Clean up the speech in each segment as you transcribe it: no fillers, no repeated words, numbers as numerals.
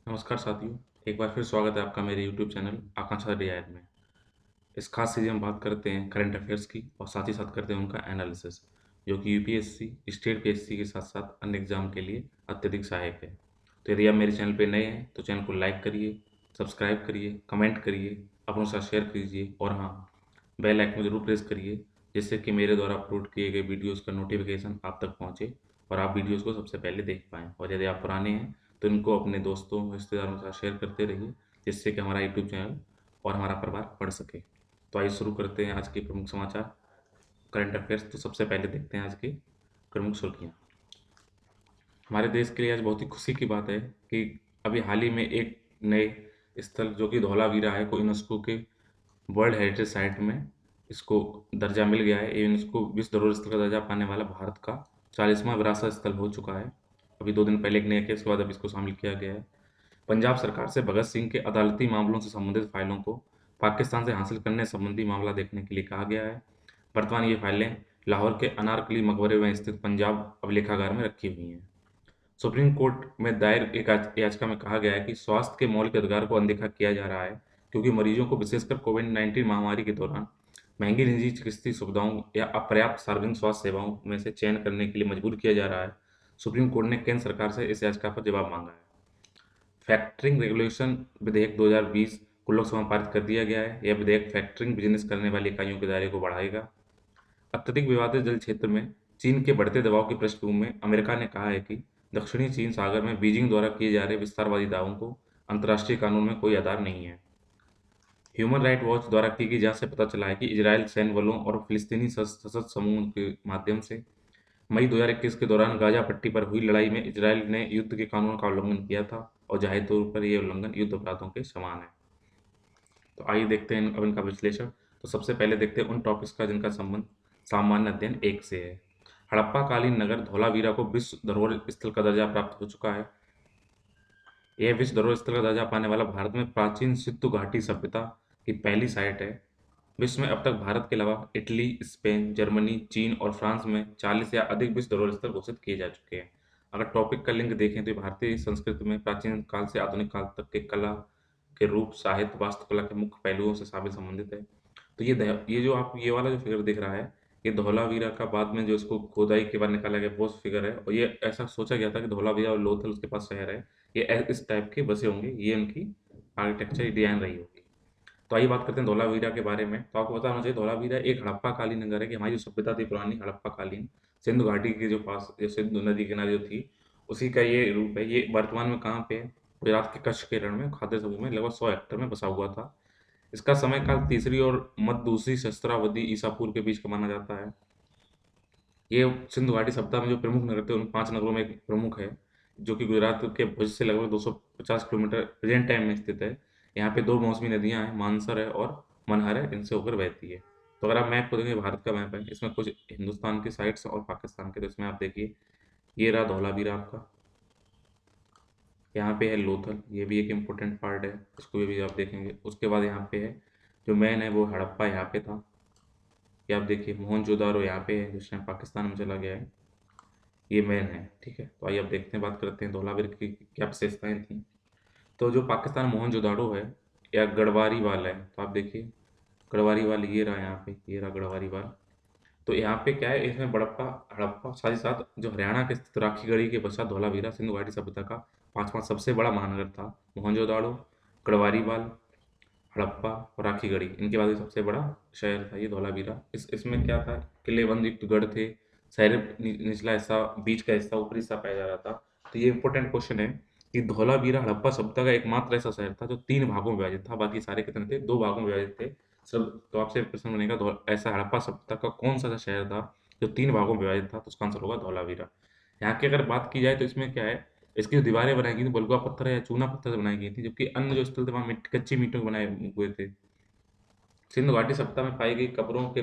नमस्कार साथियों, एक बार फिर स्वागत है आपका मेरे यूट्यूब चैनल आकांक्षा रियायत में। इस खास सीरीज में बात करते हैं करंट अफेयर्स की और साथ ही साथ करते हैं उनका एनालिसिस, जो कि यूपीएससी, स्टेट पीएससी के साथ साथ अन्य एग्जाम के लिए अत्यधिक सहायक है। तो यदि आप मेरे चैनल पर नए हैं तो चैनल को लाइक करिए, सब्सक्राइब करिए, कमेंट करिए, अपनों के साथ शेयर कीजिए और हाँ, बेल आइकन जरूर प्रेस करिए, जिससे कि मेरे द्वारा अपलोड किए गए वीडियोज़ का नोटिफिकेशन आप तक पहुँचे और आप वीडियोज़ को सबसे पहले देख पाएँ। और यदि आप पुराने हैं तो इनको अपने दोस्तों रिश्तेदारों के साथ शेयर करते रहिए, जिससे कि हमारा यूट्यूब चैनल और हमारा परिवार बढ़ सके। तो आइए शुरू करते हैं आज के प्रमुख समाचार, करंट अफेयर्स। तो सबसे पहले देखते हैं आज की प्रमुख सुर्खियाँ। हमारे देश के लिए आज बहुत ही खुशी की बात है कि अभी हाल ही में एक नए स्थल जो कि धौलावीरा है को यूनेस्को के वर्ल्ड हेरिटेज साइट में इसको दर्जा मिल गया है। ये यूनेस्को विश्व धरोहर स्थल का दर्जा पाने वाला भारत का 40वां विरासत स्थल हो चुका है। अभी 2 दिन पहले एक नया केस के बाद अब इसको शामिल किया गया है। पंजाब सरकार से भगत सिंह के अदालती मामलों से संबंधित फाइलों को पाकिस्तान से हासिल करने संबंधी मामला देखने के लिए कहा गया है। वर्तमान ये फाइलें लाहौर के अनारकली मकबरे में स्थित पंजाब अभिलेखागार में रखी हुई हैं। सुप्रीम कोर्ट में दायर एक याचिका में कहा गया है कि स्वास्थ्य के मौलिक अधिकार को अनदेखा किया जा रहा है, क्योंकि मरीजों को विशेषकर कोविड-19 महामारी के दौरान महंगी निजी चिकित्सीय सुविधाओं या अपर्याप्त सार्वजनिक स्वास्थ्य सेवाओं में से चयन करने के लिए मजबूर किया जा रहा है। सुप्रीम कोर्ट ने केंद्र सरकार से इस याचिका पर जवाब मांगा है। फैक्टरिंग रेगुलेशन विधेयक 2020 को लोकसभा में पारित कर दिया गया है। यह विधेयक फैक्टरिंग बिजनेस करने वाली इकाइयों के दायरे को बढ़ाएगा। अत्यधिक विवादित जल क्षेत्र में चीन के बढ़ते दबाव की पृष्ठभूमि में अमेरिका ने कहा है कि दक्षिणी चीन सागर में बीजिंग द्वारा किए जा रहे विस्तारवादी दावों को अंतर्राष्ट्रीय कानून में कोई आधार नहीं है। ह्यूमन राइट वॉच द्वारा की गई जांच से पता चला है कि इजरायल सैन्य बलों और फिलिस्तीनी सशस्त्र समूह के माध्यम से मई 2021 के दौरान गाजा पट्टी पर हुई लड़ाई में इजरायल ने युद्ध के कानून का उल्लंघन किया था और जाहिर तौर पर यह उल्लंघन युद्ध अपराधों के समान है। तो आइए देखते हैं अब इनका विश्लेषण। तो सबसे पहले देखते हैं उन टॉपिक्स का जिनका संबंध सामान्य अध्ययन 1 से है। हड़प्पा कालीन नगर धौलावीरा को विश्व धरोहर स्थल का दर्जा प्राप्त हो चुका है। यह विश्व धरोहर स्थल का दर्जा पाने वाला भारत में प्राचीन सिंधु घाटी सभ्यता की पहली साइट है। विश्व में अब तक भारत के अलावा इटली, स्पेन, जर्मनी, चीन और फ्रांस में 40 या अधिक विश्व धरोहर स्थल घोषित किए जा चुके हैं। अगर टॉपिक का लिंक देखें तो ये भारतीय संस्कृति में प्राचीन काल से आधुनिक काल तक के कला के रूप, साहित्य, वास्तुकला के मुख्य पहलुओं से साबित संबंधित है। तो ये जो आप ये वाला जो फिगर दिख रहा है, ये धौलावीरा का बाद में जो इसको खोदाई के बाद निकाला गया वो फिगर है। और ये ऐसा सोचा गया था कि धौलावीरा और लोथल उसके पास शहर है, ये इस टाइप के बसे होंगे, ये उनकी आर्किटेक्चर डिजाइन रही होगी। तो आइए बात करते हैं धौलावीरा के बारे में। तो आपको पता होना चाहिए धौलावीरा एक हड़प्पा कालीन नगर है कि हमारी जो सभ्यता थी पुरानी हड़प्पा कालीन, सिंधु घाटी के जो पास जो सिंधु नदी किनारे जो थी, उसी का ये रूप है। ये वर्तमान में कहाँ पे है? गुजरात के कच्छ के रण में खाद्य समूह में लगभग 100 हेक्टेयर में बसा हुआ था। इसका समय काल तीसरी और मध्य दूसरी सहस्त्राब्दी ईसा पूर्व के बीच का माना जाता है। ये सिंधु घाटी सप्ताह में जो प्रमुख नगर थे उन 5 नगरों में एक प्रमुख है, जो कि गुजरात के भुज से लगभग 250 किलोमीटर प्रेजेंट टाइम में स्थित है। यहाँ पे 2 मौसमी नदियाँ हैं, मानसर है और मनहर है, इनसे होकर बहती है। तो अगर आप मैप को देखें, भारत का मैप है, इसमें कुछ हिंदुस्तान की साइड्स और पाकिस्तान के, तो इसमें आप देखिए ये रहा धौलावीरा आपका। यहाँ पे है लोथल, ये भी एक इम्पोर्टेंट पार्ट है, इसको भी आप देखेंगे। उसके बाद यहाँ पे है जो मेन है वो हड़प्पा यहाँ पे था। ये आप देखिए मोहनजोदारो यहाँ पे है, जिस टाइम पाकिस्तान में चला गया है, ये मेन है। ठीक है, तो आइए अब देखते हैं, बात करते हैं धौलावीरा की क्या विशेषताएं थी। तो जो पाकिस्तान मोहनजोदाड़ो है या गढ़वारी वाल है, तो आप देखिए गढ़वारी वाल ये रहा, यहाँ पे ये रहा गढ़वारी वाल। तो यहाँ पे क्या है, इसमें बड़प्पा हड़प्पा साथ ही साथ जो हरियाणा के स्थित राखीगढ़ी के पश्चात धौलावीरा सिंधु घाटी सभ्यता का 5वां सबसे बड़ा महानगर था। मोहनजोदाड़ो, गढ़वारी वाल, हड़प्पा और राखीगढ़ी, इनके बाद ये सबसे बड़ा शहर था ये धौलावीरा। इसमें क्या था, किलेबंद युक्त गढ़ थे, शहर निचला हिस्सा, बीच का हिस्सा, ऊपरी हिस्सा पाया जा रहा था। तो ये इंपॉर्टेंट क्वेश्चन है कि धौलावीरा हड़प्पा सभ्यता का एकमात्र ऐसा शहर था जो 3 भागों में विभाजित था। बाकी सारे कितने थे? 2 भागों में विभाजित थे सब। तो आपसे प्रश्न बनेगा ऐसा हड़प्पा सभ्यता का कौन सा ऐसा शहर था जो 3 भागों में विभाजित था? तो उसका आंसर होगा धौलावीरा। यहाँ की अगर बात की जाए तो इसमें क्या है, इसकी जो दीवारें बनाई गई थी बलुआ पत्थर या चूना पत्थर से बनाई गई थी, जबकि अन्य जो स्थल थे वहाँ मिट्टी कच्ची मिट्टी के बनाए हुए थे। सिंधु घाटी सप्ताह में पाई गई कब्रों के,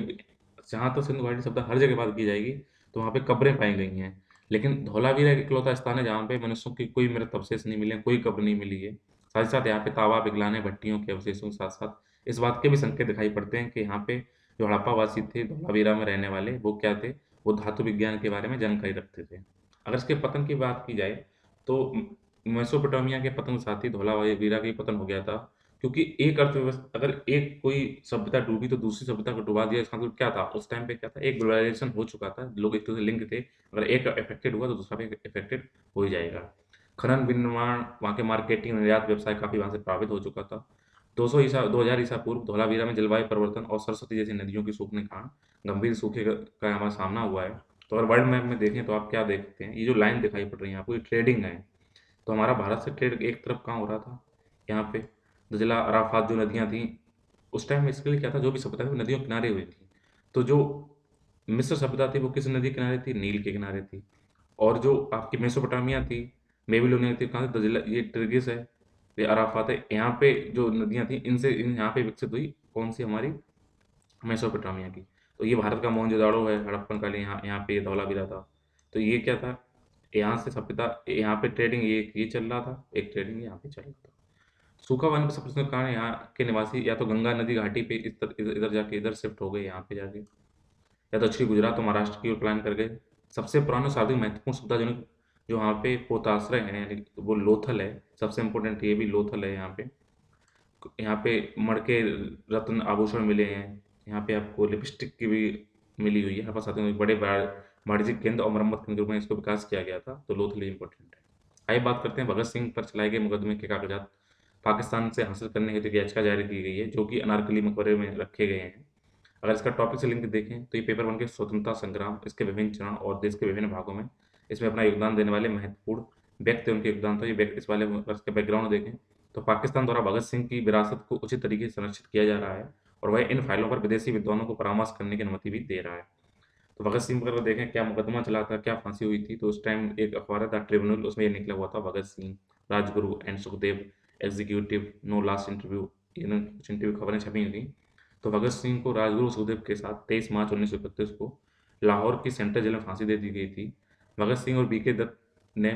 जहाँ तक सिंधु घाटी सप्ताह हर जगह बात की जाएगी तो वहाँ पे कब्रें पाई गई हैं, लेकिन धौलावीरा एक इकलौता स्थान है जहाँ पे मनुष्यों की कोई मृत अवशेष नहीं मिले, कोई कब्र नहीं मिली है। साथ ही साथ यहाँ पे तावा पिघलाने भट्टियों के अवशेषों के साथ साथ इस बात के भी संकेत दिखाई पड़ते हैं कि यहाँ पे जो हड़प्पावासी थे धौलावीरा में रहने वाले, वो क्या थे, वो धातु विज्ञान के बारे में जानकारी रखते थे। अगर इसके पतन की बात की जाए तो मेसोपोटामिया के पतन के साथ ही धौलावीरा का भी पतन हो गया था, क्योंकि एक अर्थव्यवस्था, अगर एक कोई सभ्यता डूबी तो दूसरी सभ्यता को डुबा दिया। इसका मतलब क्या था उस टाइम पे, क्या था, एक ग्लोबलाइजेशन हो चुका था, लोग एक दूसरे से लिंक थे, अगर एक अफेक्टेड हुआ तो दूसरा भी अफेक्टेड हो ही जाएगा। खनन विनिर्माण, वहाँ के मार्केटिंग निर्यात व्यवसाय काफ़ी वहाँ से प्रभावित हो चुका था। 2000 ईसा पूर्व धौलावीरा में जलवायु परिवर्तन और सरस्वती जैसी नदियों के सूखने के कारण गंभीर सूखे का हमारा सामना हुआ है। तो अगर वर्ल्ड मैप में देखें तो आप क्या देखते हैं, ये जो लाइन दिखाई पड़ रही है आपको, ये ट्रेडिंग है। तो हमारा भारत से ट्रेड एक तरफ कहाँ हो रहा था, यहाँ पे दजला, अराफात जो नदियाँ थीं, उस टाइम में इसके लिए क्या था, जो भी सभ्यता थी वो नदियों के किनारे हुई थी। तो जो मिस्र सभ्यता थी वो किस नदी के किनारे थी, नील के किनारे थी। और जो आपकी मेसोपोटामिया थी, बेबीलोनिया थी, कहाँ से, दजला, ये टिग्रिस है, ये अराफात है, यहाँ पे जो नदियाँ थी इनसे यहाँ पे विकसित हुई कौन सी, हमारी मेसोपोटामिया की। तो ये भारत का मोहनजोदाड़ो है, हड़प्पन कालीन, यहाँ पे धौलावीरा था। तो ये क्या था, यहाँ से सभ्यता, यहाँ पे ट्रेडिंग ये चल रहा था, एक ट्रेडिंग यहाँ पे चल रहा था। सूखा वन का सबसे कारण यहाँ के निवासी या तो गंगा नदी घाटी पे इधर जाके इधर शिफ्ट हो गए, यहाँ पे जाके, या तो दक्षिणी गुजरात और महाराष्ट्र की ओर प्लान कर गए। सबसे पुराने सर्वाधिक महत्वपूर्ण सुविधाजनक जो वहाँ पे पोताश्रय है, यानी कि वो लोथल है, सबसे इम्पोर्टेंट ये भी लोथल है। यहाँ पे, यहाँ पे मड़के, रत्न आभूषण मिले हैं। यहाँ पे आपको लिपस्टिक की भी मिली हुई है। हमारे पास आते हैं बड़े वाणिज्यिक केंद्र और मरम्मत केंद्र के रूप में इसको विकास किया गया था, तो लोथल इंपॉर्टेंट है। आइए बात करते हैं भगत सिंह पर चलाए गए मुकदमे के कागजात पाकिस्तान से हासिल करने हेतु एक याचिका जारी की गई है, जो कि अनारकली मकबरे में रखे गए हैं। अगर इसका टॉपिक से लिंक देखें तो ये पेपर वन के स्वतंत्रता संग्राम, इसके विभिन्न चरण और देश के विभिन्न भागों में इसमें अपना योगदान देने वाले महत्वपूर्ण व्यक्ति, उनके योगदान था। ये व्यक्ति, इस वाले वर्ष के बैकग्राउंड देखें तो पाकिस्तान द्वारा भगत सिंह की विरासत को उचित तरीके से संरक्षित किया जा रहा है, और वह इन फाइलों पर विदेशी विद्वानों को परामर्श करने की अनुमति भी दे रहा है। तो भगत सिंह पर अगर देखें क्या मुकदमा चला था, क्या फांसी हुई थी, तो उस टाइम एक अखबार था ट्रिब्यूनल, उसमें ये निकला हुआ था, Bhagat Singh, Rajguru and Sukhdev executive, no last interview, ये कुछ इंटरव्यू खबरें छपी हुई थी। तो भगत सिंह को राजगुरु सुखदेव के साथ 23 मार्च 1931 को लाहौर की सेंट्रल जेल में फांसी दे दी गई थी। भगत सिंह और बीके दत्त ने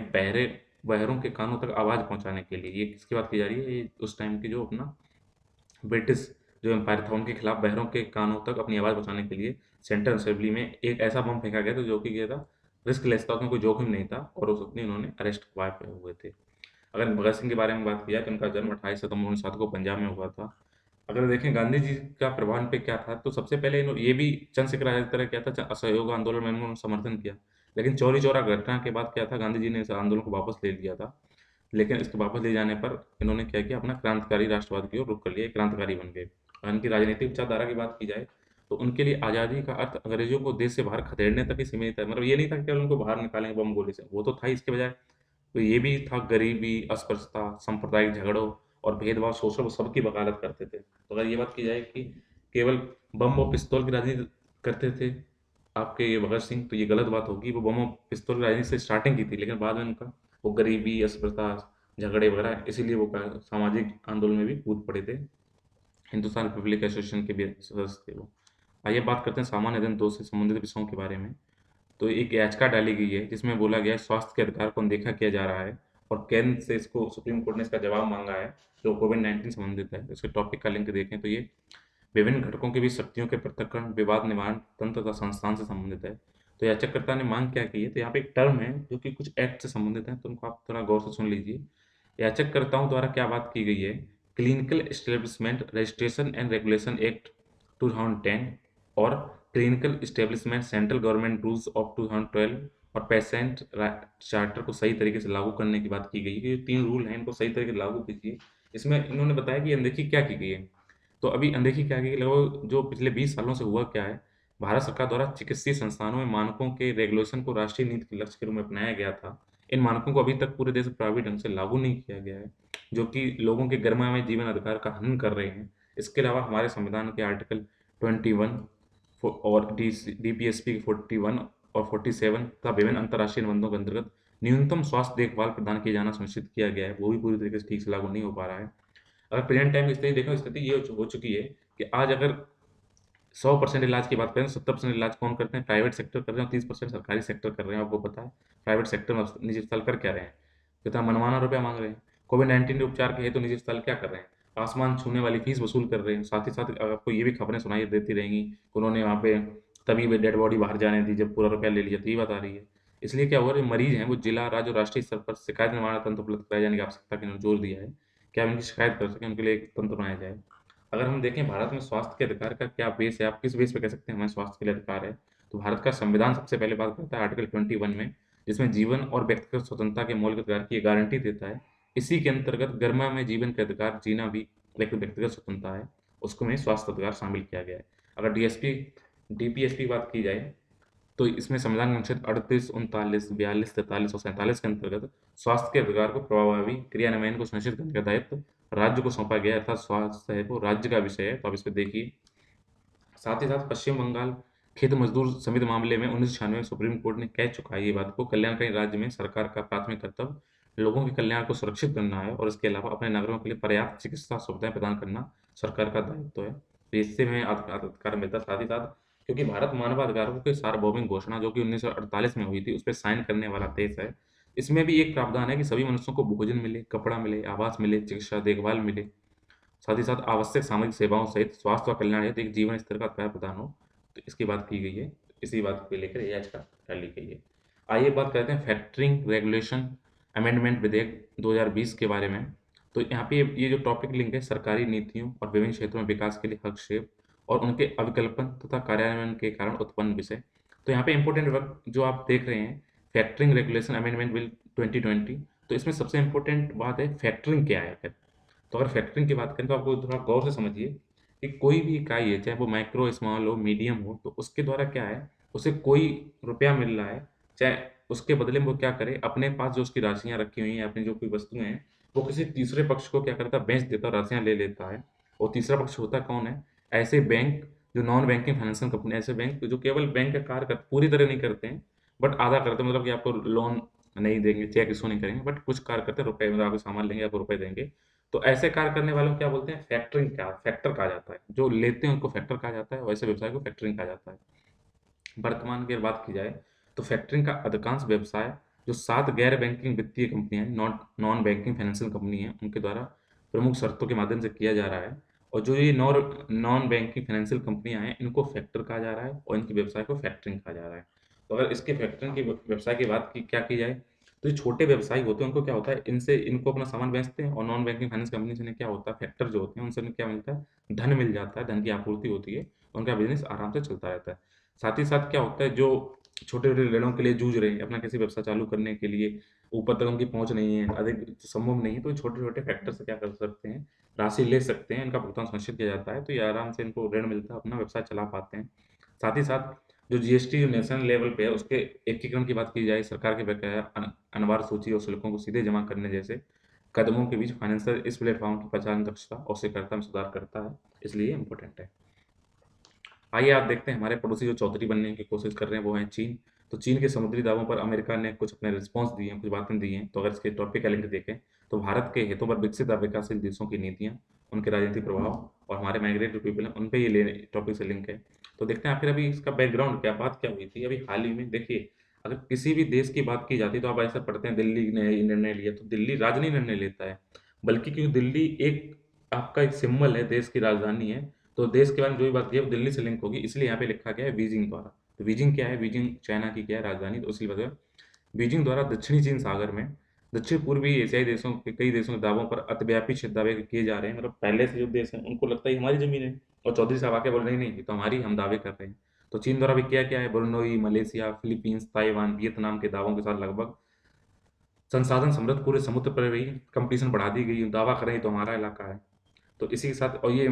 बहरों के कानों तक आवाज़ पहुंचाने के लिए, ये किसकी बात की जा रही है, ये उस टाइम की जो अपना ब्रिटिश जो एम्पायर था उनके खिलाफ बहरों के कानों तक अपनी आवाज़ पहुंचाने के लिए सेंट्रल असेंबली में एक ऐसा बम फेंका गया था जो कि ये था रिस्क लेस था, उसमें कोई जोखिम नहीं था, और उस अपनी उन्होंने अरेस्ट हुए थे। अगर भगत सिंह के बारे में बात की जाए तो उनका जन्म 28 सितंबर 1907 को पंजाब में हुआ था। अगर देखें गांधी जी का प्रभाव पे क्या था, तो सबसे पहले ये भी चंद्रशेखर आज़ाद की तरह क्या था, असहयोग आंदोलन में उन्होंने समर्थन किया। लेकिन चौरी चौरा घटना के बाद क्या था, गांधी जी ने इस आंदोलन को वापस ले लिया था। लेकिन इसके वापस ले जाने पर इन्होंने क्या किया, अपना क्रांतिकारी राष्ट्रवाद की ओर रुख कर लिया, एक क्रांतिकारी बन गए। और इनकी राजनीतिक विचारधारा की बात की जाए तो उनके लिए आज़ादी का अर्थ अंग्रेजों को देश से बाहर खदेड़ने तक ही सीमित है। मतलब ये नहीं था कि केवल उनको बाहर निकालेंगे बम गोली से, वो तो था ही, इसके बजाय तो ये भी था गरीबी, अस्पृश्यता, सांप्रदायिक झगड़ों और भेदभाव, शोषण, वो सबकी वकालत करते थे। तो अगर ये बात की जाए कि केवल बम और पिस्तौल की राजनीति करते थे आपके ये भगत सिंह, तो ये गलत बात होगी। वो बम और पिस्तौल की राजनीति से स्टार्टिंग की थी, लेकिन बाद में उनका वो गरीबी, अस्पृश्यता, झगड़े वगैरह, इसीलिए वो सामाजिक आंदोलन में भी कूद पड़े थे। हिंदुस्तान रिपब्लिक एसोसिएशन के भी सदस्य थे वो। आइए बात करते हैं सामान्य अध्ययन 2 से संबंधित विषयों के बारे में। तो एक याचिका डाली गई है जिसमें बोला गया है स्वास्थ्य के अधिकार को अनदेखा किया जा रहा है, और केंद्र से इसको सुप्रीम कोर्ट ने इसका जवाब मांगा है, जो कोविड-19 संबंधित है। इसके टॉपिक का लिंक देखें तो ये विभिन्न घटकों के बीच शक्तियों के पृथक्करण, विवाद निवारण तंत्र तथा संस्थान से संबंधित है। तो याचिकाकर्ता ने मांग क्या की है, तो यहाँ पे एक टर्म है जो कि कुछ एक्ट से संबंधित है, तो उनको आप थोड़ा गौर से सुन लीजिए। याचिकाकर्ताओं द्वारा क्या बात की गई है, clinical establishment registration and regulation act 2010 और clinical establishment central government rules of 2012 और पेशेंट चार्टर को सही तरीके से लागू करने की बात की गई है कि ये 3 रूल हैं, इनको सही तरीके से लागू कीजिए। इसमें इन्होंने बताया कि अनदेखी क्या की गई है। तो अभी अनदेखी क्या की गई, लगभग जो पिछले 20 सालों से हुआ क्या है, भारत सरकार द्वारा चिकित्सीय संस्थानों में मानकों के रेगुलेशन को राष्ट्रीय नीति के लक्ष्य के रूप में अपनाया गया था। इन मानकों को अभी तक पूरे देश में प्रभावी ढंग से लागू नहीं किया गया है, जो कि लोगों के गर्माए जीवन अधिकार का हनन कर रहे हैं। इसके अलावा हमारे संविधान के आर्टिकल 21 और डीपीएसपी के 41 और 47 तथा विभिन्न अंतर्राष्ट्रीय निबंधों के अंतर्गत न्यूनतम स्वास्थ्य देखभाल प्रदान किया जाना सुनिश्चित किया गया है, वो भी पूरी तरीके से ठीक से लागू नहीं हो पा रहा है। अगर प्रेजेंट टाइम की स्थिति देखो, स्थिति ये हो चुकी है कि आज अगर 100% इलाज की बात करें, 70% इलाज कौन करते हैं, प्राइवेट सेक्टर कर रहे हैं, और 30% सरकारी सेक्टर कर रहे हैं। आपको पता है प्राइवेट सेक्टर में निजी अस्पताल कर क्या रहे हैं, कितना मनमाना रुपया मांग रहे हैं। कोविड-19 के उपचार के हेतु निजी अस्पताल क्या कर रहे हैं, आसमान छूने वाली फीस वसूल कर रहे हैं। साथ ही साथ आपको ये भी खबरें सुनाई देती रहेंगी कि उन्होंने वहाँ पे तभी डेड बॉडी बाहर जाने दी जब पूरा रुपया ले लिया, तो ये बात आ रही है। इसलिए क्या हुआ, जो मरीज हैं वो जिला, राज्य और राष्ट्रीय स्तर पर शिकायत निवारण तंत्र उपलब्ध कराए जाने की आवश्यकता की उन्होंने जोर दिया है कि आप इनकी शिकायत कर सकें, उनके लिए एक तंत्र बनाया जाए। अगर हम देखें भारत में स्वास्थ्य के अधिकार का क्या बेस है, आप किस बेस पे कह सकते हैं हमें स्वास्थ्य के लिए अधिकार है, तो भारत का संविधान सबसे पहले बात करता है आर्टिकल 21 में, जिसमें जीवन और व्यक्तिगत स्वतंत्रता के मौलिक अधिकार की गारंटी देता है। इसी के अंतर्गत गरिमा में जीवन का अधिकार जीना भी एक व्यक्तिगत स्वतंत्रता है, उसको में स्वास्थ्य अधिकार शामिल किया गया है। अगर डीएसपी डीपीएसपी की बात की जाए, तो इसमें संविधान के अनुच्छेद 38, 39, 42, 43 और 47 के अंतर्गत स्वास्थ्य के अधिकार को प्रभावी क्रियान्वयन को सुनिश्चित करने का दायित्व राज्य को सौंपा गया है, अर्थात स्वास्थ्य है वो राज्य का विषय है, तो आप इसको देखिए। साथ ही साथ पश्चिम बंगाल खेत मजदूर समिति मामले में 1996 में सुप्रीम कोर्ट ने कह चुका है ये बात को, कल्याणकारी राज्य में सरकार का प्राथमिक कर्तव्य लोगों के कल्याण को सुरक्षित करना है और इसके अलावा अपने नागरिकों के लिए पर्याप्त चिकित्सा सुविधाएं प्रदान करना सरकार का दायित्व है। तो इससे हमें अधिकार मिलता है। साथ ही साथ क्योंकि भारत मानवाधिकारों की सार्वभौमिक घोषणा जो कि 1948 में हुई थी, उस पर साइन करने वाला देश है, इसमें भी एक प्रावधान है कि सभी मनुष्यों को भोजन मिले, कपड़ा मिले, आवास मिले, चिकित्सा देखभाल मिले, साथ ही साथ आवश्यक सामाजिक सेवाओं सहित स्वास्थ्य और कल्याण हेतु एक जीवन स्तर का अध्याय प्रदान हो, तो इसकी बात की गई है। इसी बात को लेकर ये याचिका ली गई है। आइए बात करते हैं फैक्टरिंग रेगुलेशन अमेंडमेंट विधेयक 2020 के बारे में। तो यहाँ पे ये जो टॉपिक लिंक है, सरकारी नीतियों और विभिन्न क्षेत्रों में विकास के लिए हस्तक्षेप और उनके अविकल्पन तथा कार्यान्वयन के कारण उत्पन्न विषय। तो यहाँ पे इंपॉर्टेंट वर्क जो आप देख रहे हैं, फैक्टरिंग रेगुलेशन अमेंडमेंट बिल 2020, तो इसमें सबसे इंपॉर्टेंट बात है फैक्टरिंग क्या है। तो अगर फैक्टरिंग की बात करें तो आपको थोड़ा गौर से समझिए कि कोई भी इकाई है, चाहे वो माइक्रो, स्मॉल हो, मीडियम हो, तो उसके द्वारा क्या है, उसे कोई रुपया मिल रहा है, चाहे उसके बदले में वो क्या करे, अपने पास जो उसकी राशियाँ रखी हुई हैं, अपनी जो कोई वस्तुएँ हैं, वो किसी तीसरे पक्ष को क्या करता है, बेच देता है, राशियाँ ले लेता है। और तीसरा पक्ष होता कौन है? ऐसे बैंक जो नॉन बैंकिंग फाइनेंशियल कंपनी, ऐसे बैंक जो केवल बैंक का कार्य पूरी तरह नहीं करते हैं, बट आधा करते हैं, मतलब कि आपको लोन नहीं देंगे, चेक इशू नहीं करेंगे, बट कुछ कार्य करते हैं, रुपए मतलब आपको सामान लेंगे, आपको रुपए देंगे। तो ऐसे कार्य करने वालों को क्या बोलते हैं? फैक्टरिंग, क्या फैक्टर कहा जाता है। जो लेते हैं उनको फैक्टर कहा जाता है, वैसे व्यवसाय को फैक्टरिंग कहा जाता है। वर्तमान की अगर बात की जाए तो फैक्टरिंग का अधिकांश व्यवसाय जो 7 गैर बैंकिंग वित्तीय कंपनियां हैं, non non banking financial company है, उनके द्वारा प्रमुख शर्तों के माध्यम से किया जा रहा है। और जो ये नॉन बैंकिंग फाइनेंशियल कंपनियां हैं, इनको फैक्टर कहा जा रहा है और इनके व्यवसाय को फैक्टरिंग कहा जा रहा है। तो अगर इसके फैक्टरिंग के व्यवसाय की बात की क्या की जाए, तो जो छोटे व्यवसायी होते हैं उनको क्या होता है, इनसे इनको अपना सामान बेचते हैं, और नॉन बैंकिंग फाइनेंस कंपनी से इन्हें क्या होता है, फैक्टर जो होते हैं उनसे इन्हें क्या मिलता है, धन मिल जाता है, धन की आपूर्ति होती है, उनका बिजनेस आराम से चलता रहता है। साथ ही साथ क्या होता है, जो छोटे-छोटे ऋणों के लिए जूझ रहे हैं, अपना किसी व्यवसाय चालू करने के लिए, ऊपर तक उनकी पहुँच नहीं है, अधिक संभव नहीं है, तो छोटे-छोटे फैक्टर से क्या कर सकते हैं, राशि ले सकते हैं, इनका भुगतान सुनिश्चित किया जाता है, तो ये आराम से इनको ऋण मिलता है, अपना व्यवसाय चला पाते हैं। साथ ही साथ जो जीएसटी जो नेशनल लेवल पे है, उसके एकीकरण की बात की जाए, सरकार के बकाया अनिवार्य सूची और शुल्कों को सीधे जमा करने जैसे कदमों के बीच फाइनेंशियल इस प्लेटफ़ॉर्म की परिचालन दक्षता और स्वीकार्यता में सुधार करता है, इसलिए इम्पोर्टेंट है। आइए आप देखते हैं हमारे पड़ोसी जो चौधरी बनने की कोशिश कर रहे हैं वो हैं चीन। तो चीन के समुद्री दावों पर अमेरिका ने कुछ अपने रिस्पॉन्स दिए हैं, कुछ बातें दी हैं। तो अगर इसके टॉपिक का लिंक देखें, तो भारत के हितों पर विकसित और विकासशील देशों की नीतियाँ, उनके राजनीतिक प्रभाव और हमारे माइग्रेटरी पीपल हैं, उन पे ये टॉपिक से लिंक है। तो देखते हैं आखिर अभी इसका बैकग्राउंड क्या, बात क्या हुई थी अभी हाल ही में। देखिए, अगर किसी भी देश की बात की जाती है तो आप ऐसा पढ़ते हैं दिल्ली ने ये निर्णय लिया, तो दिल्ली राज्य नहीं निर्णय लेता है, बल्कि क्योंकि दिल्ली एक आपका एक सिंबल है, देश की राजधानी है, तो देश के बारे में जो भी बात की है वो दिल्ली से लिंक होगी, इसलिए यहाँ पे लिखा गया है बीजिंग द्वारा। तो बीजिंग क्या है? बीजिंग चाइना की क्या है राजधानी, तो इसलिए वजह बीजिंग द्वारा दक्षिणी चीन सागर में दक्षिण पूर्वी एशियाई देशों के कई देशों के दावों पर अतिव्यापी क्षेत्र दावे किए जा रहे हैं। मतलब पहले से जो देश हैं उनको लगता है ये हमारी जमीन है, और चौधरी साहब आके बोल रहे हैं नहीं, ये तो हमारी, हम दावे कर रहे हैं। तो चीन द्वारा भी किया क्या है, Brunei, Malaysia, Philippines, Taiwan, Vietnam के दावों के साथ लगभग संसाधन समृद्ध पूरे समुद्र पर भी कंपटीशन बढ़ा दी गई, दावा करें ये तो हमारा इलाका है। तो इसी के साथ, और ये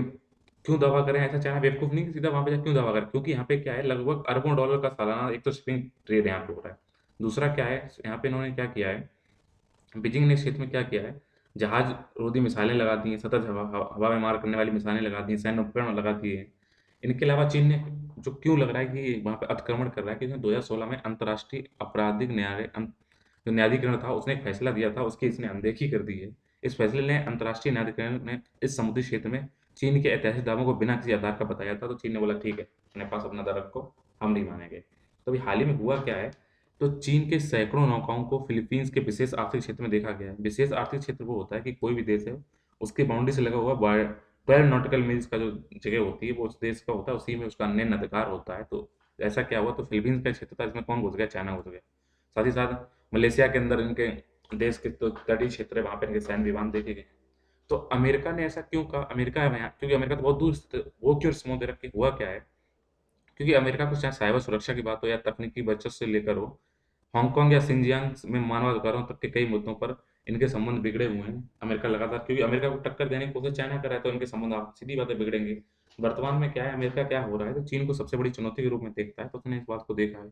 क्यों दावा करें, ऐसा चाइना बेवकूफ़ नहीं कि सीधा वहाँ पे जाके क्यों दावा करें, क्योंकि यहाँ पे क्या है, लगभग अरबों डॉलर का सालाना एक तो शिपिंग ट्रेड यहाँ पे हो रहा है। दूसरा क्या है, यहाँ पे इन्होंने क्या किया है, बीजिंग ने इस क्षेत्र में क्या किया है, जहाज रोधी मिसाइलें लगा दी हैं, सतत हवा में मार करने वाली मिसाइलें लगा दी हैं, सैन्य उपकरण लगा दिए हैं। इनके अलावा चीन ने जो क्यों लग रहा है कि वहाँ पे अतिक्रमण कर रहा है, कि उसने 2016 में अंतर्राष्ट्रीय आपराधिक न्यायालय जो न्यायाधिकरण था उसने एक फैसला दिया था, उसकी इसने अनदेखी कर दी है। इस फैसले ने अंतर्राष्ट्रीय न्यायाधिकरण ने इस समुद्री क्षेत्र में चीन के ऐतिहासिक दावों को बिना किसी आधार का बताया था, तो चीन ने बोला ठीक है, अपने पास अपना दावा रखो, हम नहीं मानेंगे। तो अभी हाल ही में हुआ क्या है, तो चीन के सैकड़ों नौकाओं को फिलीपींस के विशेष आर्थिक क्षेत्र में देखा गया है। विशेष आर्थिक क्षेत्र वो होता है कि कोई भी देश है, उसकी बाउंड्री से लगा हुआ 12 नॉटिकल मील्स का जो जगह होती है वो उस देश का होता है, उसी में उसका अन्य अधिकार होता है। तो ऐसा क्या हुआ, तो फिलीपींस का क्षेत्र था, इसमें कौन घुस गया, चाइना घुस गया। साथ ही साथ मलेशिया के अंदर इनके देश के तो तटीय क्षेत्र है, वहाँ पे इनके सैन्य विमान देखे गए। तो अमेरिका ने ऐसा क्यों कहा? अमेरिका है यहाँ क्योंकि अमेरिका तो बहुत दूर स्थित है, वो क्यों रिस्क रख के हुआ क्या है? क्योंकि अमेरिका को चाहे साइबर सुरक्षा की बात हो या तकनीकी बचत से लेकर हो, हांगकांग या सिंजियांग में मानवाधिकारों तक के कई मुद्दों पर इनके संबंध बिगड़े हुए हैं। अमेरिका लगातार क्योंकि अमेरिका को टक्कर देने की कोशिश चाइना कर रहा है, तो इनके संबंध आप सीधी बातें बिगड़ेंगे। वर्तमान में क्या है, अमेरिका क्या हो रहा है, तो चीन को सबसे बड़ी चुनौती के रूप में देखता है, तो उसने इस बात को देखा है।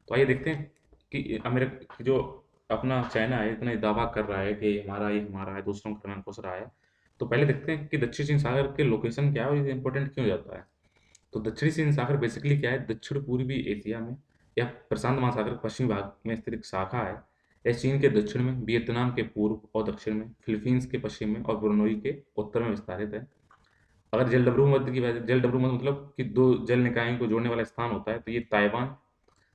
तो आइए देखते हैं कि अमेरिका जो अपना चाइना है इतना दावा कर रहा है कि हमारा ये हमारा है, दूसरों के में घुस रहा है। तो पहले देखते हैं कि दक्षिण चीन सागर के लोकेशन क्या है और ये इंपॉर्टेंट क्यों जाता है। तो दक्षिणी चीन सागर बेसिकली क्या है, दक्षिण पूर्वी एशिया में या प्रशांत महासागर के पश्चिमी भाग में स्थित एक शाखा है। यह चीन के दक्षिण में, वियतनाम के पूर्व और दक्षिण में, फिलीपींस के पश्चिम में और ब्रुनई के उत्तर में विस्तारित है। अगर जलडब्रू मध्य की बात, जलडब्रू मध्य मतलब कि दो जल निकायों को जोड़ने वाला स्थान होता है, तो ये ताइवान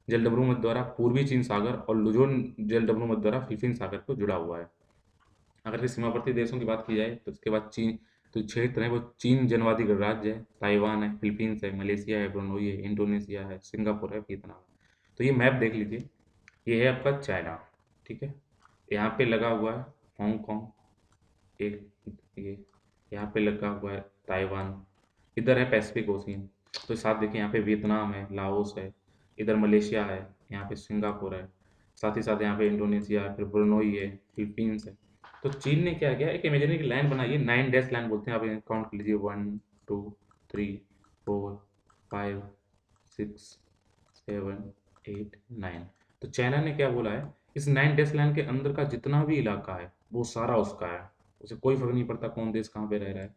जलडब्रू मध्य द्वारा पूर्वी चीन सागर और लुजोन जलडब्रू मध्य द्वारा फिलीपींस सागर को जुड़ा हुआ है। अगर के सीमावर्ती देशों की बात की जाए तो उसके बाद चीन, तो क्षेत्र है वो चीन जनवादी गणराज्य है, ताइवान है, फिलीपींस है, मलेशिया है, ब्रुनई है, इंडोनेशिया है, सिंगापुर है, वियतनाम है। तो ये मैप देख लीजिए, ये है आपका चाइना, ठीक है। यहाँ पे लगा हुआ है हांगकांग, एक ये यहाँ पे लगा हुआ है ताइवान, इधर है पैसिफिक ओशियन। तो साथ देखिए यहाँ पे वियतनाम है, लाओस है, इधर मलेशिया है, यहाँ पे सिंगापुर है, साथ ही साथ यहाँ पे इंडोनेशिया है, फिर ब्रुनई है, फिलीपींस है। तो चीन ने क्या किया, एक इमेजिनरी लाइन बनाई है, 9 डैश लाइन बोलते हैं, आप काउंट कर लीजिए, 1 2 3 4 5 6 7 8 9। तो चाइना ने क्या बोला है, इस 9 डैश लाइन के अंदर का जितना भी इलाका है वो सारा उसका है, उसे कोई फर्क नहीं पड़ता कौन देश कहाँ पे रह रहा है।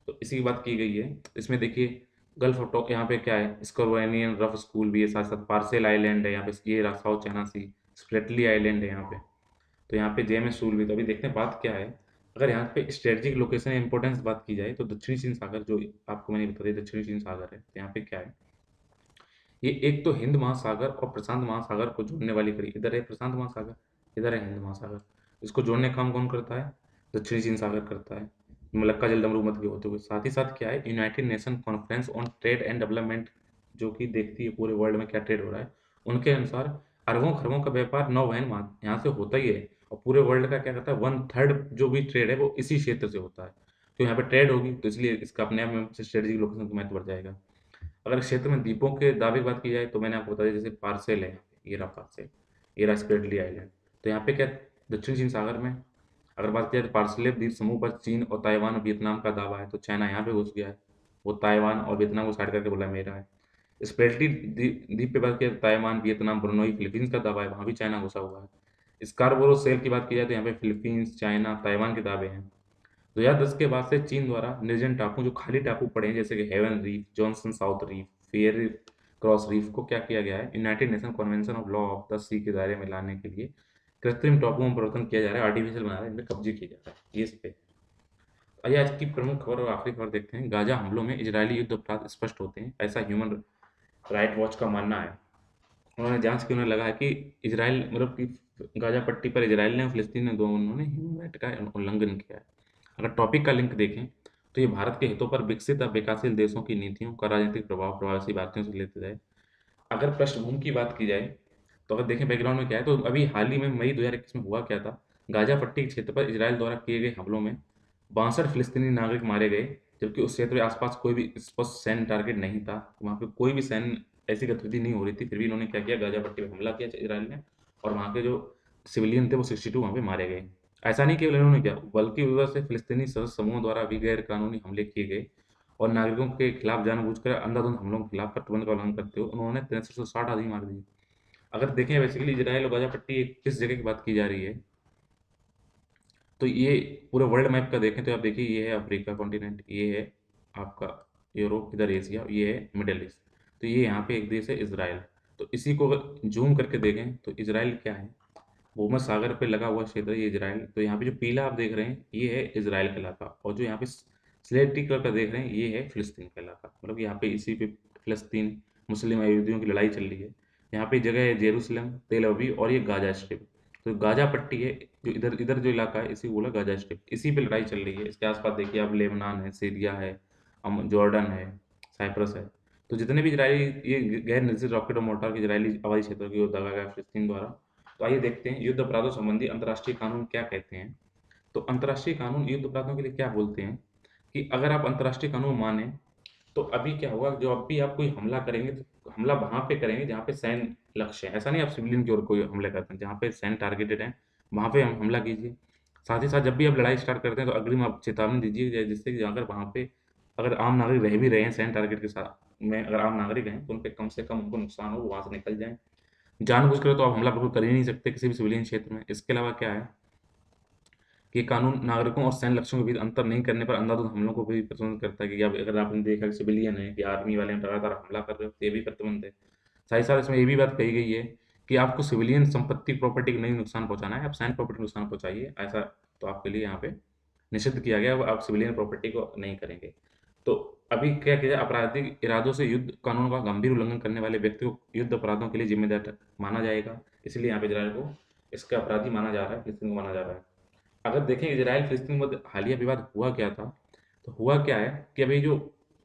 तो इसी की बात की गई है। इसमें देखिए गल्फ ऑफ टॉक यहाँ पे क्या है, स्कोवेनियन रफ स्कूल भी है, साथ साथ पार्सेल आइलैंड है यहाँ पे, ये साउथ चाइना सी, स्प्रेटली आइलैंड है यहाँ पे। तो यहाँ पे जेएमएस रूल भी, तो अभी देखते हैं बात क्या है। अगर यहाँ पे स्ट्रेटेजिक लोकेशन इंपॉर्टेंस बात की जाए, तो दक्षिणी चीन सागर जो आपको मैंने बता दिया दक्षिणी चीन सागर है, तो यहाँ पे क्या है, ये एक तो हिंद महासागर और प्रशांत महासागर को जोड़ने वाली कड़ी, इधर है प्रशांत महासागर, इधर है हिंद महासागर। इसको जोड़ने का काम कौन करता है, दक्षिणी चीन सागर करता है, मलक्का जलडमरू मध्य के होते हुए। साथ ही साथ क्या है, United nation conference on trade and development, जो कि देखती है पूरे वर्ल्ड में क्या ट्रेड हो रहा है, उनके अनुसार अरबों खरबों का व्यापार नौवहन यहाँ से होता ही है। और पूरे वर्ल्ड का क्या कहता है, 1/3 जो भी ट्रेड है वो इसी क्षेत्र से होता है। तो यहाँ पे ट्रेड होगी तो इसलिए इसका अपने आप में स्ट्रेटेजिक लोकेशन का महत्व बढ़ जाएगा। अगर क्षेत्र में द्वीपों के दावे की बात की जाए, तो मैंने आपको बता दिया, जैसे पार्सेल है, ये रहा पार्सेल, ये रहा स्प्रेडली आइलैंड। तो यहाँ पे क्या, दक्षिण चीन सागर में अगर बात की जाए तो पार्सले द्वीप समूह पर चीन और ताइवान और वियतनाम का दावा है, तो चाइना यहाँ पे घुस गया है, वो ताइवान और वियतनाम को साइड करके बोला मेरा है। स्प्रेडली द्वीप पे बात की जाए तो ताइवान, वियतनाम, ब्रुनई, फिलीपींस का दावा है, वहाँ भी चाइना घुसा हुआ है। स्कार्बोरो सेल की बात की जाए तो यहाँ पे फिलीपींस, चाइना, ताइवान के दावे हैं। 2010 के बाद से चीन द्वारा निर्जन टापू, जो खाली टापू पड़े हैं, जैसे कि Haven reef, Johnson South reef, Fair cross reef, को क्या किया गया है, United Nation Convention of law of the sea के दायरे में लाने के लिए कृत्रिम टापुओं में परिवर्तन किया जा रहा है, आर्टिफिशियल बना रहा है, इनमें कब्जे किया जा रहा है, ये इस पे। आइए आज की प्रमुख खबर और आखिरी खबर देखते हैं। गाजा हमलों में इजरायली युद्ध अपराध स्पष्ट होते हैं, ऐसा ह्यूमन राइट वॉच का मानना है। उन्होंने जांच की, उन्हें लगा है कि इजराइल मतलब कि गाजा पट्टी पर इजराइल ने और फिलिस्तीन ने दोनों ने ह्यूमन राइट का उल्लंघन किया है। अगर टॉपिक का लिंक देखें तो ये भारत के हितों पर विकसित और विकासशील देशों की नीतियों का राजनीतिक प्रभाव प्रवासी भारतीयों से लेते जाए। अगर पृष्ठभूमि की बात की जाए, तो अगर देखें बैकग्राउंड में क्या है, तो अभी हाल ही में मई 2021 में हुआ क्या था, गाजा पट्टी के क्षेत्र पर इजराइल द्वारा किए गए हमलों में 62 फिलिस्तीनी नागरिक मारे गए, जबकि उस क्षेत्र के आसपास कोई भी स्पष्ट सैन्य टारगेट नहीं था, वहाँ पे कोई भी सैन्य ऐसी गतिविधि नहीं हो रही थी, फिर भी इन्होंने क्या किया, गाजा पट्टी पर हमला किया इजराइल ने, और वहाँ के जो सिविलियन थे वो 62 वहाँ पे मारे गए। ऐसा नहीं केवल इन्होंने किया, बल्कि उधर से फिलिस्तीनी सशस्त्र समूहों द्वारा भी गैर कानूनी हमले किए गए और नागरिकों के खिलाफ जानबूझकर अंधाधुंध हमलों के खिलाफ प्रतिबंध का उल्लंघन करते हुए उन्होंने 6360 आदमी मार दिए। अगर देखें बेसिकली इजराइल और गाजा पट्टी किस जगह की बात की जा रही है, तो ये पूरे वर्ल्ड मैप का देखें तो आप देखिए, ये है अफ्रीका कॉन्टिनेंट, ये है आपका यूरोप, इधर एशिया, ये है मिडल ईस्ट। तो ये यहाँ पे एक देश है इजराइल। तो इसी को अगर जूम करके देखें तो इजराइल क्या है, भूमध्य सागर पे लगा हुआ क्षेत्र है ये इजराइल। तो यहाँ पे जो पीला आप देख रहे हैं ये है इजराइल का इलाका, और जो यहाँ पे स्लेटी कलर का देख रहे हैं ये है फिलिस्तीन का इलाका। मतलब यहाँ पे इसी पे फिलिस्तीन मुस्लिम अयोध्यों की लड़ाई चल रही है। यहाँ पे जगह है जेरूसलम, तेल अवीव और ये गाजा स्ट्रिप। तो गाजा पट्टी है, जो इधर इधर जो इलाका है इसी को बोला गाजा स्ट्रिप, इसी पे लड़ाई चल रही है। इसके आसपास देखिए आप, लेबनान है, सीरिया है, जॉर्डन है, साइप्रस है। तो जितने भी इजरायली ये गैर निजी रॉकेट और मोर्टार के इजरायली हवाई क्षेत्र की ओर दगा गया फिलिस्तीन द्वारा, तो आइए देखते हैं युद्ध अपराधों संबंधी अंतर्राष्ट्रीय कानून क्या कहते हैं। तो अंतर्राष्ट्रीय कानून युद्ध अपराधों के लिए क्या बोलते हैं कि अगर आप अंतर्राष्ट्रीय कानून माने तो अभी क्या होगा, जो अब भी आप कोई हमला करेंगे तो हमला वहां पे करेंगे जहाँ पे सैन्य लक्ष्य है। ऐसा नहीं आप सिविलियन की ओर कोई हमले करते हैं, जहाँ पे सैन्य टारगेटेड है वहां पे हम हमला कीजिए। साथ ही साथ जब भी आप लड़ाई स्टार्ट करते हैं तो अग्रिम आप चेतावनी दीजिए, जिससे कि अगर वहां पे अगर आम नागरिक रह भी रहे हैं सैन्य टारगेट के साथ में, अगर आम नागरिक हैं तो उन पे कम से कम उनको नुकसान हो, वो वहां से निकल जाए। जानबूझकर तो आप हमला बिल्कुल कर ही नहीं सकते किसी भी सिविलियन क्षेत्र में। इसके अलावा क्या है कि ये कानून नागरिकों और सैन्य लक्ष्यों के बीच अंतर नहीं करने पर अंधाधुंध हमलों को भी प्रतिबंध करता है कि अब अगर आपने देखा कि सिविलियन है कि आर्मी वाले लगातार हमला कर रहे हो तो ये भी प्रतिबंध है। साथ ही साथ इसमें ये भी बात कही गई है कि आपको सिविलियन संपत्ति प्रॉपर्टी को नहीं नुकसान पहुंचाना है, आप सैन्य प्रॉपर्टी को नुकसान पहुंचाइए, ऐसा तो आपके लिए यहाँ पे निषिद्ध किया गया है, अब आप सिविलियन प्रॉपर्टी को नहीं करेंगे। तो अभी क्या किया जाए, आपराधिक इरादों से युद्ध कानून का गंभीर उल्लंघन करने वाले व्यक्ति को युद्ध अपराधों के लिए जिम्मेदार माना जाएगा। इसलिए यहाँ पे इजरायल को इसका अपराधी माना जा रहा है, फिलिस्तीन को माना जा रहा है। अगर देखें इजराइल फिलिस्तीन में हालिया विवाद हुआ क्या था, तो हुआ क्या है कि अभी जो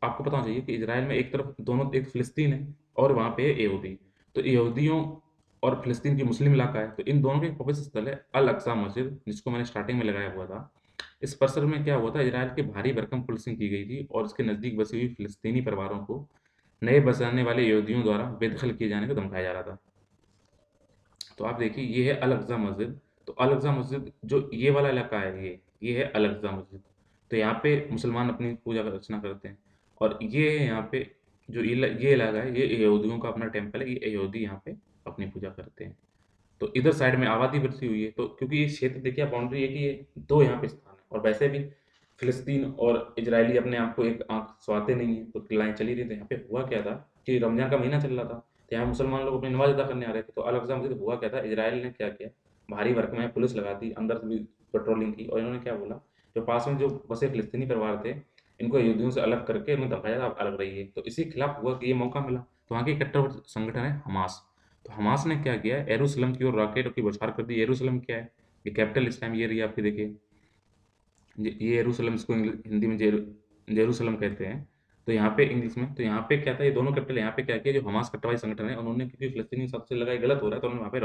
आपको पता होना चाहिए कि इजराइल में एक तरफ दोनों, एक फिलिस्तीन है और वहाँ पे यहूदी। तो यहूदियों और फिलिस्तीन की मुस्लिम इलाका है, तो इन दोनों के पवित्र स्थल है अल अक्सा मस्जिद, जिसको मैंने स्टार्टिंग में लगाया हुआ था। इस परिसर में क्या हुआ था, इजराइल की भारी भरकम पुलिसिंग की गई थी और इसके नज़दीक बसी हुई फिलिस्तीनी परिवारों को नए बसाने वाले यहूदियों द्वारा बेदखल किए जाने को धमकाया जा रहा था। तो आप देखिए ये है अल अक़सा मस्जिद। तो अल अक़सा मस्जिद जो ये वाला इलाका है, ये है अल अक़सा मस्जिद। तो यहाँ पे मुसलमान अपनी पूजा अर्चना करते हैं और ये है यहाँ पे जो ये इलाका है, ये यहूदियों का अपना टेम्पल है, ये यहूदी यहाँ पे अपनी पूजा करते हैं। तो इधर साइड में आबादी बढ़ती हुई है, तो क्योंकि ये क्षेत्र देखिए आप बाउंड्री है कि ये दो यहाँ पे स्थान है और वैसे भी फिलिस्तीन और इजरायली अपने आप को एक आंख स्वाते नहीं है, तो लड़ाई चली रही थी। यहाँ पे हुआ क्या था कि रमजान का महीना चल रहा था, तो यहाँ मुसलमान लोग अपनी नमाज अदा करने आ रहे थे। तो अल अक़सा मस्जिद हुआ क्या था, इजराइल ने क्या किया, भारी भरकम में पुलिस लगा दी, अंदर से भी पेट्रोलिंग की और इन्होंने क्या बोला, जो पास में जो बसे फिलिस्तीनी परिवार थे इनको यहूदियों से अलग करके इन्हें धमकाया, आप अलग रहिए। तो इसी के खिलाफ हुआ कि ये मौका मिला, तो वहाँ के कट्टर संगठन है हमास। तो हमास ने क्या किया, यरूशलेम की ओर रॉकेट की बौछार कर दी। यरूशलेम क्या है, ये कैपिटल इस टाइम ये रही आपकी, देखिए ये यरूशलेम, इसको हिंदी में जेरूशलेम कहते हैं। तो यहाँ पे इंग्लिश में, तो यहाँ पे क्या था, ये दोनों कैपिटल यहाँ पे क्या किया, जो हमास कट्टरवादी संगठन है उन्होंने, क्योंकि फिलिस्तीनी के साथ से लगा गलत हो रहा है, तो उन्होंने वहाँ पे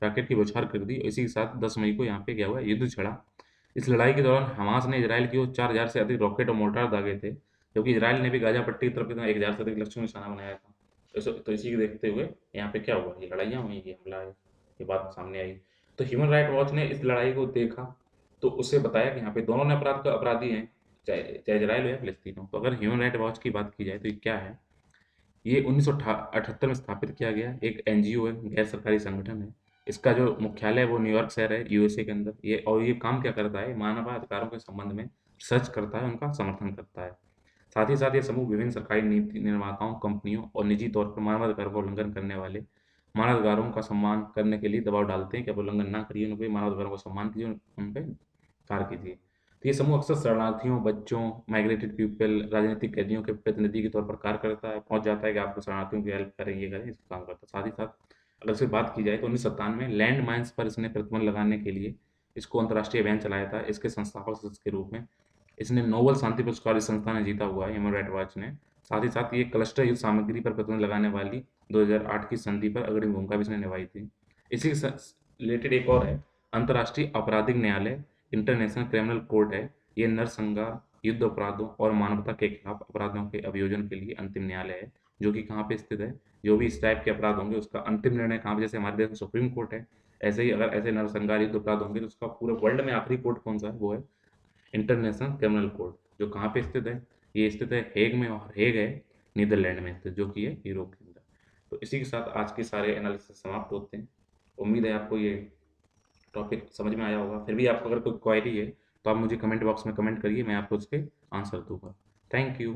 रॉकेट की बौछार कर दी। इसी के साथ 10 मई को यहाँ पे क्या हुआ, युद्ध छिड़ा। इस लड़ाई के दौरान हमास ने इजराइल की ओर 4,000 से अधिक रॉकेट और मोर्टार दागे थे, जबकि इजराइल ने भी गाजा पट्टी की तरफ 1,000 से अधिक लक्ष्यों को निशाना बनाया था। तो इसी को देखते हुए यहाँ पे क्या हुआ, ये लड़ाइयाँ हुई, ये हमला है, ये बात सामने आई। तो ह्यूमन राइट वॉच ने इस लड़ाई को देखा, तो उससे बताया कि यहाँ पे दोनों ने अपराध का अपराधी हैं, चाहे चाहे इजराइल हो या फिलिस्तीन हो। तो अगर ह्यूमन राइट वॉच की बात की जाए तो ये क्या है, ये 1978 में स्थापित किया गया एक एनजीओ है, गैर सरकारी संगठन है। इसका जो मुख्यालय है वो न्यूयॉर्क शहर है, यूएसए के अंदर। ये काम क्या करता है, मानवाधिकारों के संबंध में रिसर्च करता है, उनका समर्थन करता है। साथ ही साथ ये समूह विभिन्न सरकारी नीति निर्माताओं, कंपनियों और निजी तौर पर मानवाधिकारों का उल्लंघन करने वाले मानवाधिकारों का सम्मान करने के लिए दबाव डालते हैं कि आप उल्लंघन ना करिए, उनके मानवाधिकारों का सम्मान कीजिए, उन पे कार्य कीजिए। तो ये समूह अक्सर शरणार्थियों, बच्चों, माइग्रेटेड पीपल, राजनीतिक कैदियों के प्रतिनिधि के तौर पर कार्य करता है, पहुंच जाता है कि आपको शरणार्थियों की हेल्प करें, ये करें, इसका काम करता है। साथ ही साथ अगर इसकी बात की जाए तो 1997 में लैंड माइन्स पर इसने प्रतिबंध लगाने के लिए इसको अंतर्राष्ट्रीय अभियान चलाया था। इसके संस्थापक सदस्य के रूप में इसने नोबेल शांति पुरस्कार इस संस्था ने जीता हुआ है, ह्यूमन राइट वॉच ने। साथ ही साथ ये क्लस्टर युद्ध सामग्री पर प्रतिबंध लगाने वाली 2008 की संधि पर अग्रणी भूमिका भी इसने निभाई थी। इसी से रिलेटेड एक और है, अंतर्राष्ट्रीय आपराधिक न्यायालय, इंटरनेशनल क्रिमिनल कोर्ट है। ये नरसंहार, युद्ध अपराधों और मानवता के खिलाफ अपराधों के अभियोजन के लिए अंतिम न्यायालय है, जो कि कहाँ पे स्थित है, जो भी इस टाइप के अपराध होंगे उसका अंतिम निर्णय कहाँ पे, जैसे हमारे देश में सुप्रीम कोर्ट है, ऐसे ही अगर ऐसे नरसंहार, युद्ध अपराध होंगे तो उसका पूरे वर्ल्ड में आखिरी कोर्ट कौन सा है, वो है इंटरनेशनल क्रिमिनल कोर्ट। जो कहाँ पे स्थित है, ये स्थित है हेग में, और हेग है नीदरलैंड में स्थित, जो कि है यूरोप के अंदर। तो इसी के साथ आज के सारे एनालिसिस समाप्त होते हैं। उम्मीद है आपको ये टॉपिक समझ में आया होगा। फिर भी आपको अगर कोई क्वेरी है तो आप मुझे कमेंट बॉक्स में कमेंट करिए, मैं आपको उसके आंसर दूंगा। Thank you.